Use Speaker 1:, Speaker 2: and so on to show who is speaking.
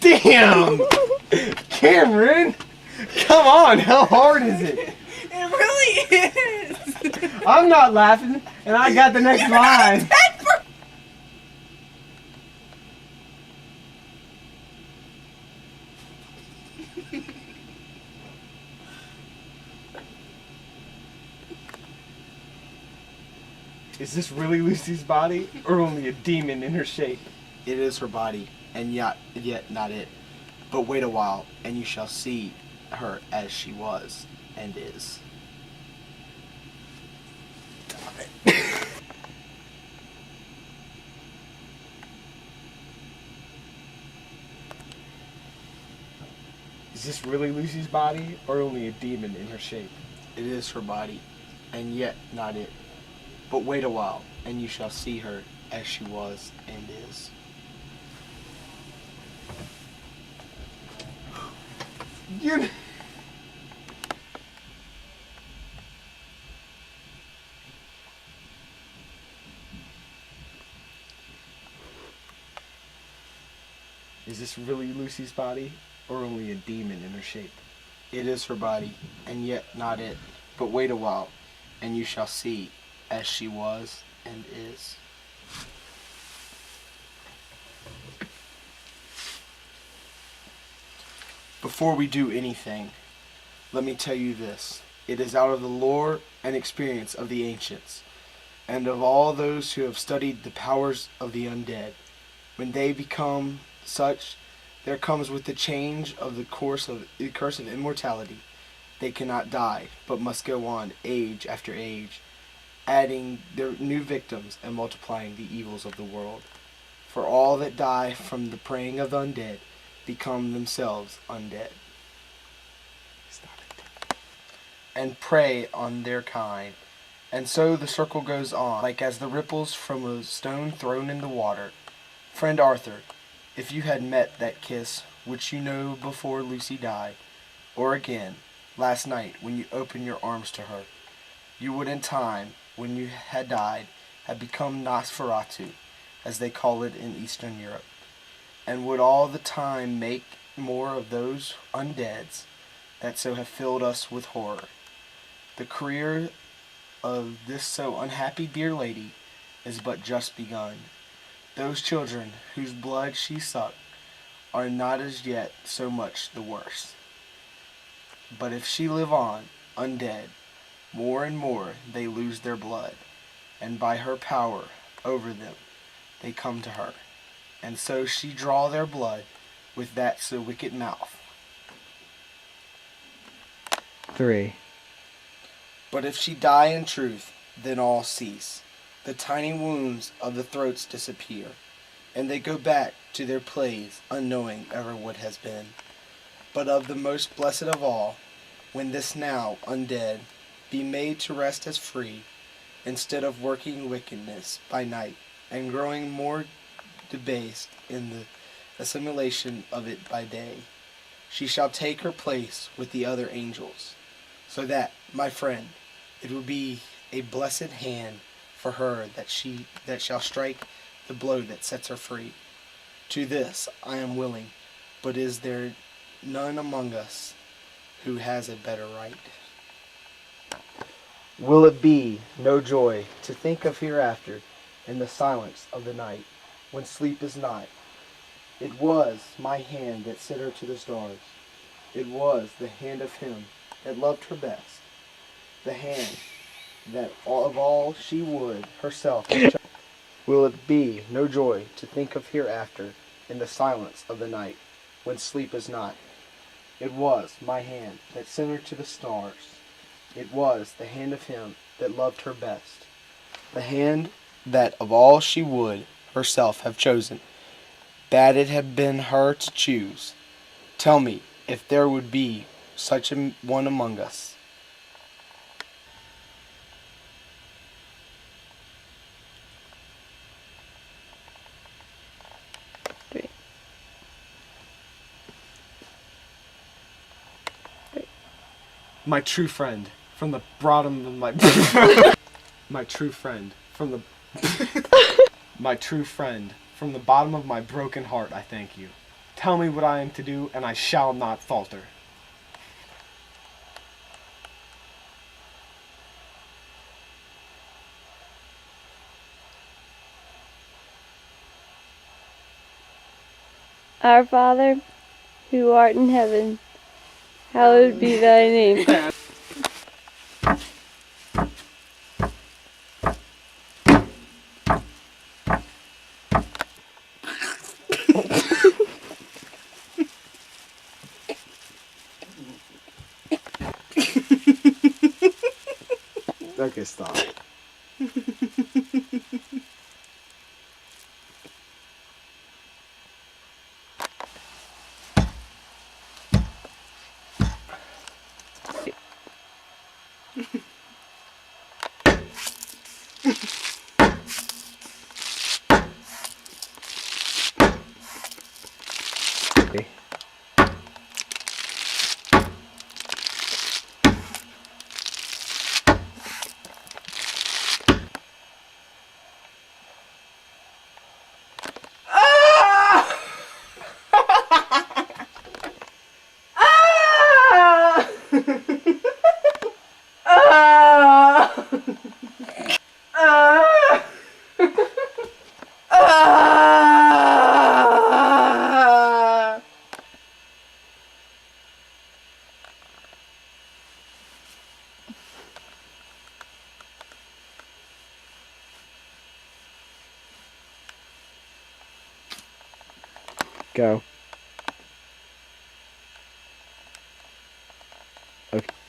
Speaker 1: Damn! Cameron! Come on, how hard is it?
Speaker 2: It really is.
Speaker 1: I'm not laughing, and I got the next line. Is this really Lucy's body, or only a demon in her shape?
Speaker 3: It is her body, and yet not it. But wait a while, and you shall see her as she was and is.
Speaker 1: Is this really Lucy's body, or only a demon in her shape?
Speaker 3: It is her body, and yet not it. But wait a while, and you shall see her as she was and is.
Speaker 1: You... Is this really Lucy's body, or only a demon in her shape?
Speaker 3: It is her body, and yet not it. But wait a while, and you shall see as she was and is. Before we do anything, let me tell you this. It is out of the lore and experience of the ancients, and of all those who have studied the powers of the undead. When they become such, there comes with the change of the curse of immortality. They cannot die, but must go on age after age, adding their new victims and multiplying the evils of the world. For all that die from the preying of the undead become themselves undead, and prey on their kind. And so the circle goes on, like as the ripples from a stone thrown in the water. Friend Arthur, if you had met that kiss which you know before Lucy died, or again, last night when you opened your arms to her, you would in time, when you had died, have become Nosferatu, as they call it in Eastern Europe, and would all the time make more of those undeads that so have filled us with horror. The career of this so unhappy dear lady is but just begun. Those children whose blood she sucked are not as yet so much the worse. But if she live on, undead, more and more they lose their blood, and by her power over them they come to her, and so she draw their blood with that so wicked mouth.
Speaker 1: 3.
Speaker 3: But if she die in truth, then all cease. The tiny wounds of the throats disappear, and they go back to their plays, unknowing ever what has been. But of the most blessed of all, when this now undead be made to rest as free, instead of working wickedness by night, and growing more debased in the assimilation of it by day, she shall take her place with the other angels, so that, my friend, it will be a blessed hand for her that shall strike the blow that sets her free. To this I am willing, but is there none among us who has a better right? Will it be no joy to think of hereafter in the silence of the night, when sleep is not? It was my hand that sent her to the stars. It was the hand of him that loved her best, the hand that of all she would herself have chosen. Will it be no joy to think of hereafter in the silence of the night, when sleep is not? It was my hand that sent her to the stars. It was the hand of him that loved her best, the hand that of all she would herself have chosen. Bad it had been her to choose. Tell me if there would be such a one among us.
Speaker 1: My true friend, from the bottom of my... my true friend, from the... my true friend, from the bottom of my broken heart, I thank you. Tell me what I am to do, and I shall not falter.
Speaker 4: Our Father, who art in heaven, hallowed be thy name.
Speaker 1: Okay, stop. Go. Okay.